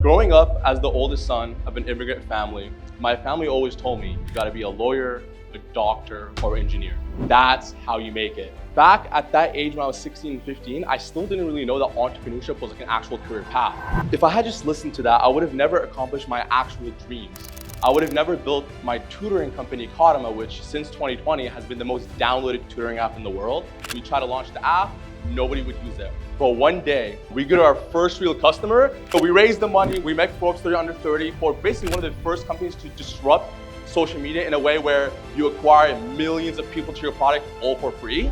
Growing up as the oldest son of an immigrant family, my family always told me, you gotta be a lawyer, a doctor, or engineer. That's how you make it. Back at that age when I was 16 and 15, I still didn't really know that entrepreneurship was like an actual career path. If I had just listened to that, I would have never accomplished my actual dreams. I would have never built my tutoring company, Kadama, which since 2020 has been the most downloaded tutoring app in the world. We tried to launch the app, nobody would use it. But one day, we get our first real customer, so we raised the money, we met Forbes 30 under 30 for basically one of the first companies to disrupt social media in a way where you acquire millions of people to your product all for free.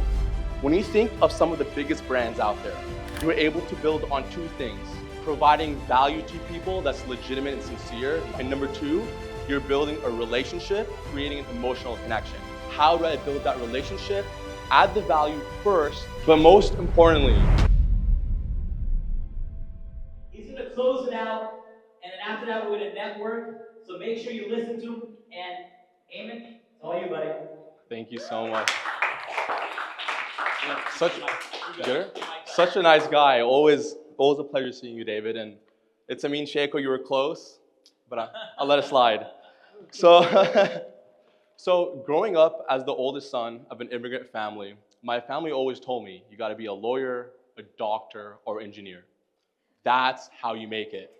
When you think of some of the biggest brands out there, you're able to build on two things: providing value to people that's legitimate and sincere, and number two, you're building a relationship, creating an emotional connection. How do I build that relationship? Add the value first, but most importantly, he's going to close it out, and then after that, we're going to network. So make sure you listen to him. And Amin, it's all you, buddy. thank you so much. Such a nice guy. Always a pleasure seeing you, David. And it's Amin Shaykho. You were close, but I'll let it slide. So, so growing up as the oldest son of an immigrant family, my family always told me, you got to be a lawyer, a doctor, or engineer. That's how you make it.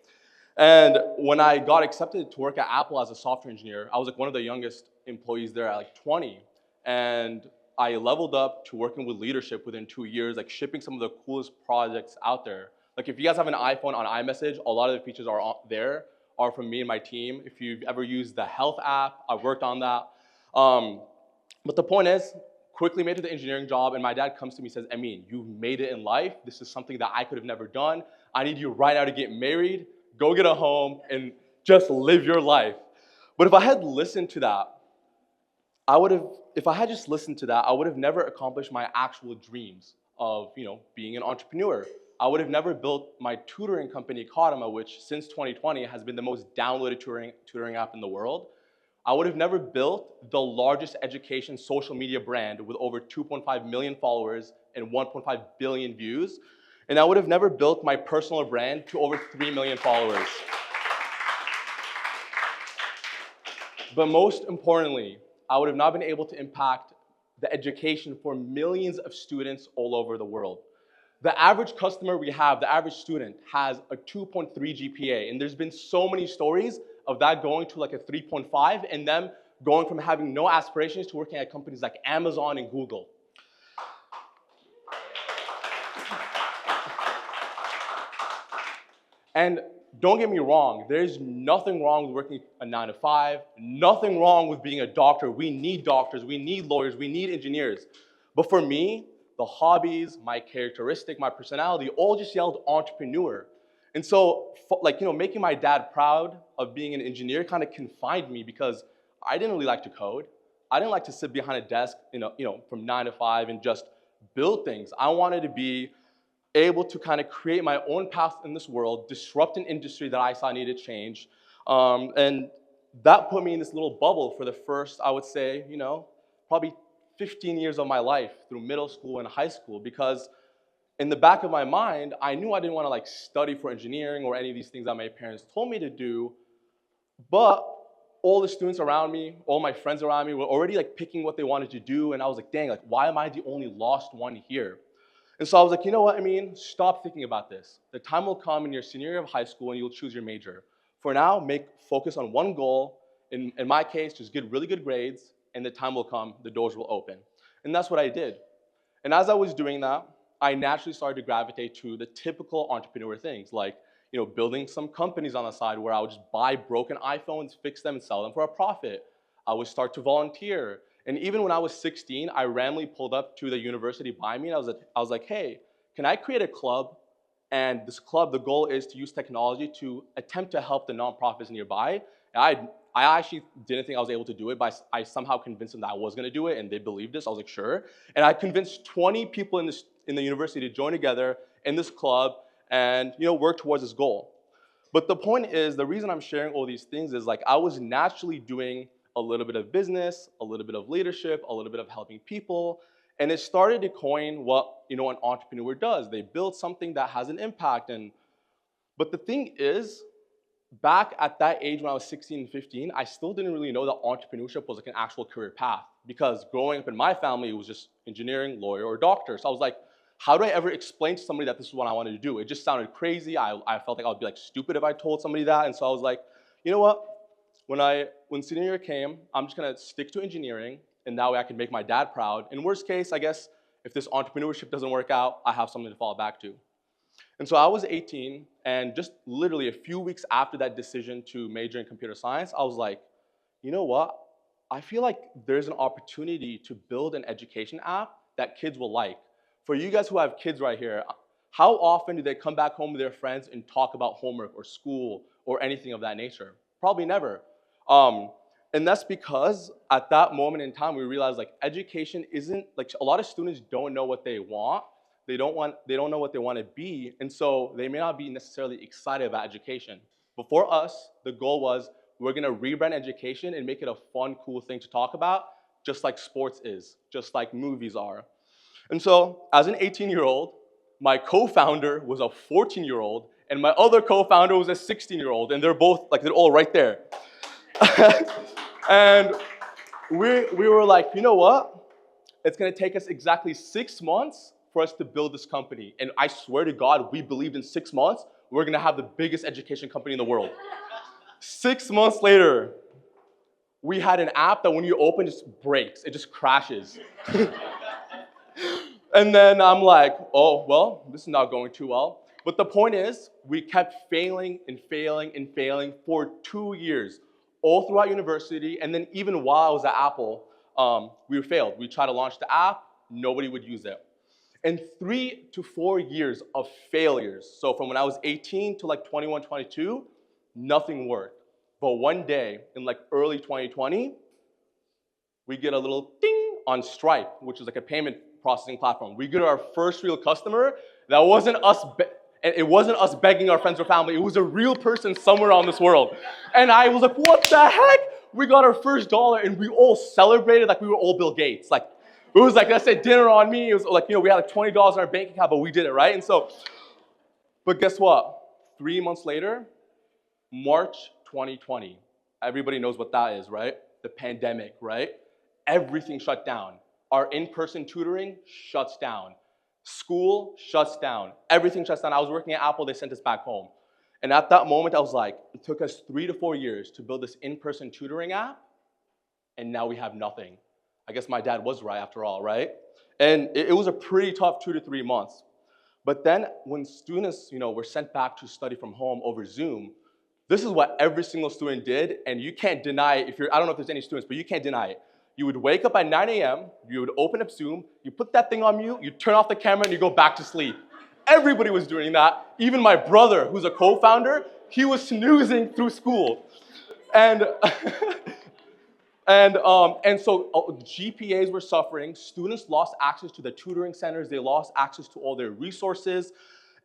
And when I got accepted to work at Apple as a software engineer, I was like one of the youngest employees there at like 20. And I leveled up to working with leadership within 2 years, like shipping some of the coolest projects out there. Like if you guys have an iPhone on iMessage, a lot of the features there are from me and my team. If you've ever used the health app, I've worked on that. But the point is, quickly made it to the engineering job, and my dad comes to me and says, Amin, you've made it in life. This is something that I could have never done. I need you right now to get married, go get a home, and just live your life. But if I had listened to that, if I had just listened to that, I would have never accomplished my actual dreams of, being an entrepreneur. I would have never built my tutoring company, Kadama, which since 2020 has been the most downloaded tutoring app in the world. I would have never built the largest education social media brand with over 2.5 million followers and 1.5 billion views. And I would have never built my personal brand to over 3 million followers. But most importantly, I would have not been able to impact the education for millions of students all over the world. The average customer we have, the average student, has a 2.3 GPA, and there's been so many stories of that going to like a 3.5 and them going from having no aspirations to working at companies like Amazon and Google. And don't get me wrong, there's nothing wrong with working a 9 to 5, nothing wrong with being a doctor. We need doctors, we need lawyers, we need engineers. But for me, the hobbies, my characteristic, my personality, all just yelled entrepreneur. And so, making my dad proud of being an engineer kind of confined me because I didn't really like to code. I didn't like to sit behind a desk, from 9 to 5 and just build things. I wanted to be able to kind of create my own path in this world, disrupt an industry that I saw needed change. And that put me in this little bubble for the first, I would say, probably 15 years of my life through middle school and high school, because in the back of my mind, I knew I didn't want to study for engineering or any of these things that my parents told me to do, but all the students around me, all my friends around me were already picking what they wanted to do, and I was like, dang, why am I the only lost one here? And so I was like, you know what, stop thinking about this. The time will come in your senior year of high school and you'll choose your major. For now, focus on one goal. In my case, just get really good grades, and the time will come, the doors will open. And that's what I did. And as I was doing that, I naturally started to gravitate to the typical entrepreneur things, like building some companies on the side where I would just buy broken iPhones, fix them, and sell them for a profit. I would start to volunteer. And even when I was 16, I randomly pulled up to the university by me, and I was like, hey, can I create a club? And this club, the goal is to use technology to attempt to help the nonprofits nearby. And I actually didn't think I was able to do it, but I somehow convinced them that I was going to do it, and they believed this. I was like, sure. And I convinced 20 people in the university to join together in this club and work towards this goal. But the point is, the reason I'm sharing all these things is I was naturally doing a little bit of business, a little bit of leadership, a little bit of helping people, and it started to coin what an entrepreneur does. They build something that has an impact. But the thing is, back at that age when I was 16 and 15, I still didn't really know that entrepreneurship was like an actual career path because growing up in my family, it was just engineering, lawyer, or doctor. So I was like, how do I ever explain to somebody that this is what I wanted to do? It just sounded crazy. I felt like I would be like stupid if I told somebody that. And so I was like, you know what? When senior year came, I'm just gonna stick to engineering and that way I can make my dad proud. In worst case, I guess, if this entrepreneurship doesn't work out, I have something to fall back to. And so I was 18, and just literally a few weeks after that decision to major in computer science, I was like, you know what? I feel like there's an opportunity to build an education app that kids will like. For you guys who have kids right here, how often do they come back home with their friends and talk about homework or school or anything of that nature? Probably never. Um, and that's because at that moment in time, we realized like education isn't, like a lot of students don't know what they want. They don't know what they want to be, and so they may not be necessarily excited about education. But for us, the goal was we're gonna rebrand education and make it a fun, cool thing to talk about, just like sports is, just like movies are. And so, as an 18-year-old, my co-founder was a 14-year-old, and my other co-founder was a 16-year-old, and they're all right there. And we were like, you know what? It's gonna take us exactly 6 months for us to build this company. And I swear to God, we believed in 6 months, we're gonna have the biggest education company in the world. 6 months later, we had an app that when you open, it just breaks, it just crashes. And then I'm like, oh, well, this is not going too well. But the point is, we kept failing and failing and failing for 2 years, all throughout university, and then even while I was at Apple, we failed. We tried to launch the app, nobody would use it. And 3 to 4 years of failures. So from when I was 18 to like 21, 22, nothing worked. But one day, in like early 2020, we get a little ding on Stripe, which is like a payment processing platform. We get our first real customer. That wasn't us, and it wasn't us begging our friends or family. It was a real person somewhere on this world. And I was like, what the heck? We got our first dollar, and we all celebrated like we were all Bill Gates. Like, it was like, I said, dinner on me. It was like, we had like $20 in our bank account, but we did it, right? And so, but guess what? 3 months later, March 2020. Everybody knows what that is, right? The pandemic, right? Everything shut down. Our in-person tutoring shuts down. School shuts down. Everything shuts down. I was working at Apple, they sent us back home. And at that moment, I was like, it took us 3 to 4 years to build this in-person tutoring app, and now we have nothing. I guess my dad was right after all, right? And it was a pretty tough 2 to 3 months. But then when students, were sent back to study from home over Zoom, this is what every single student did, and you can't deny it. I don't know if there's any students, but you can't deny it. You would wake up at 9 a.m., you would open up Zoom, you put that thing on mute, you turn off the camera, and you go back to sleep. Everybody was doing that. Even my brother, who's a co-founder, he was snoozing through school. And and so GPAs were suffering. Students lost access to the tutoring centers. They lost access to all their resources.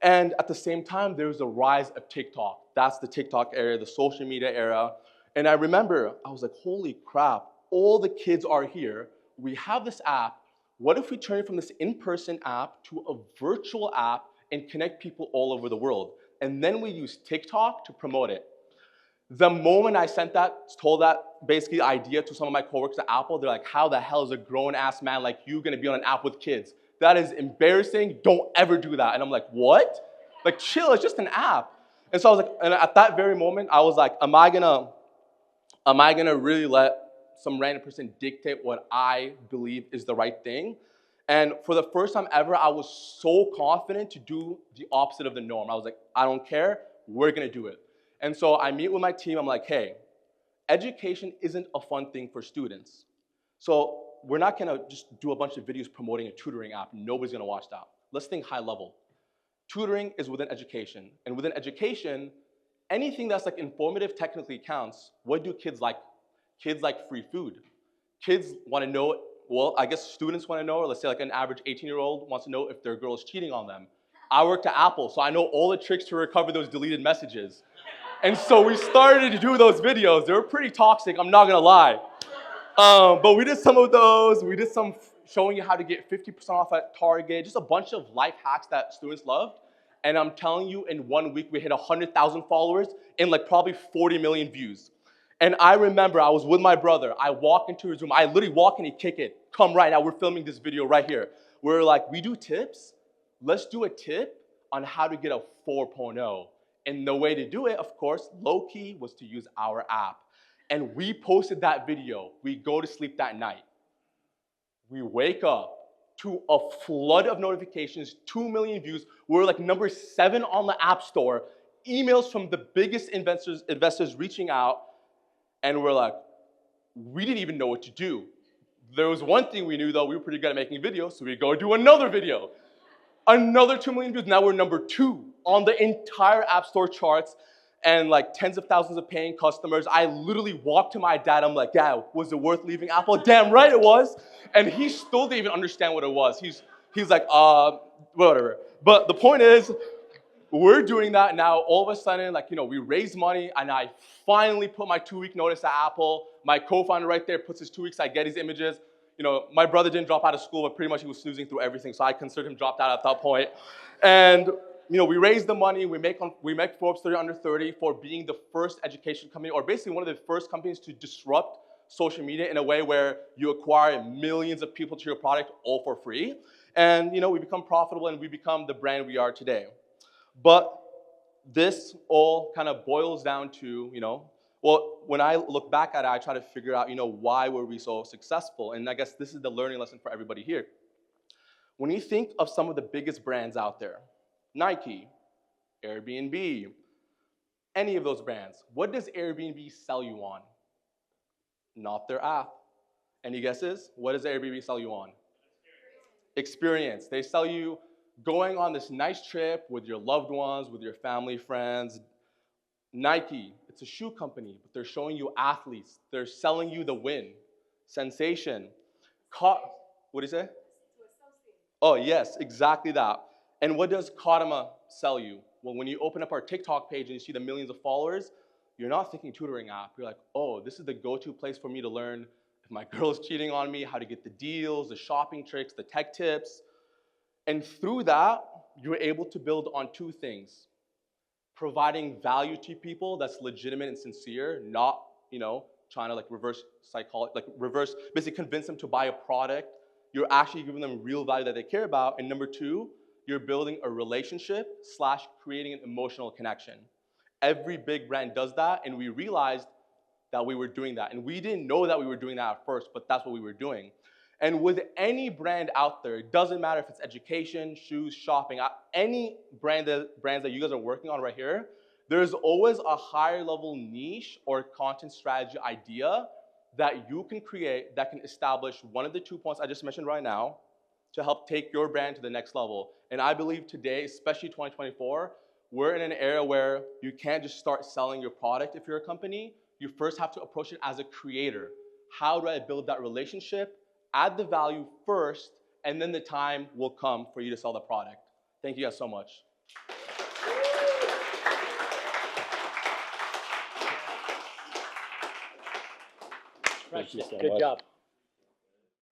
And at the same time, there was a rise of TikTok. That's the TikTok era, the social media era. And I remember, I was like, holy crap, all the kids are here. We have this app. What if we turn it from this in-person app to a virtual app and connect people all over the world? And then we use TikTok to promote it. The moment I told that basically idea to some of my coworkers at Apple, they're like, how the hell is a grown-ass man like you gonna be on an app with kids? That is embarrassing, don't ever do that. And I'm like, what? Like, chill, it's just an app. And so I was like, and at that very moment, I was like, am I gonna really let some random person dictate what I believe is the right thing? And for the first time ever, I was so confident to do the opposite of the norm. I was like, I don't care, we're gonna do it. And so I meet with my team, I'm like, hey, education isn't a fun thing for students. So we're not gonna just do a bunch of videos promoting a tutoring app. Nobody's gonna watch that. Let's think high level. Tutoring is within education. And within education, anything that's like informative technically counts. What do kids like? Kids like free food. Kids wanna know, well, I guess students wanna know, or let's say like an average 18-year-old wants to know if their girl is cheating on them. I worked at Apple, so I know all the tricks to recover those deleted messages. And so we started to do those videos. They were pretty toxic, I'm not gonna lie. But we did some of those. We did some showing you how to get 50% off at Target, just a bunch of life hacks that students loved. And I'm telling you, in 1 week, we hit 100,000 followers and like probably 40 million views. And I remember I was with my brother. I walk into his room. I literally walk in, he kick it. Come right now, we're filming this video right here. We're like, we do tips. Let's do a tip on how to get a 4.0. And the way to do it, of course, low key, was to use our app. And we posted that video. We go to sleep that night. We wake up to a flood of notifications, 2 million views. We're like number 7 on the App Store. Emails from the biggest investors reaching out. And we're like, we didn't even know what to do. There was one thing we knew though, we were pretty good at making videos, so we go do another video. Another 2 million views, now we're number 2 on the entire App Store charts and like tens of thousands of paying customers. I literally walked to my dad, I'm like, Dad, was it worth leaving Apple? Damn right it was. And he still didn't even understand what it was. He's like, whatever. But the point is, we're doing that now. All of a sudden, like, we raised money, and I finally put my 2-week notice at Apple. My co-founder right there puts his 2 weeks. I get his images. My brother didn't drop out of school, but pretty much he was snoozing through everything, so I considered him dropped out at that point. And we raised the money. We make Forbes 30 under 30 for being the first education company, or basically one of the first companies to disrupt social media in a way where you acquire millions of people to your product all for free. And we become profitable, and we become the brand we are today. But this all kind of boils down to, well, when I look back at it, I try to figure out, why were we so successful? And I guess this is the learning lesson for everybody here. When you think of some of the biggest brands out there, Nike, Airbnb, any of those brands, what does Airbnb sell you on? Not their app. Any guesses? What does Airbnb sell you on? Experience. They sell you going on this nice trip with your loved ones, with your family, friends. Nike, it's a shoe company, but they're showing you athletes. They're selling you the win. Sensation. What do you say? Oh, yes, exactly that. And what does Kadama sell you? Well, when you open up our TikTok page and you see the millions of followers, you're not thinking tutoring app. You're like, oh, this is the go-to place for me to learn if my girl is cheating on me, how to get the deals, the shopping tricks, the tech tips. And through that, you're able to build on 2 things. Providing value to people that's legitimate and sincere, not, trying to reverse psychology, basically convince them to buy a product. You're actually giving them real value that they care about. And number 2, you're building a relationship / creating an emotional connection. Every big brand does that, and we realized that we were doing that. And we didn't know that we were doing that at first, but that's what we were doing. And with any brand out there, it doesn't matter if it's education, shoes, shopping, any brands that you guys are working on right here, there's always a higher level niche or content strategy idea that you can create that can establish one of the 2 points I just mentioned right now to help take your brand to the next level. And I believe today, especially 2024, we're in an era where you can't just start selling your product if you're a company. You first have to approach it as a creator. How do I build that relationship? Add the value first, and then the time will come for you to sell the product. Thank you guys so much. Good job.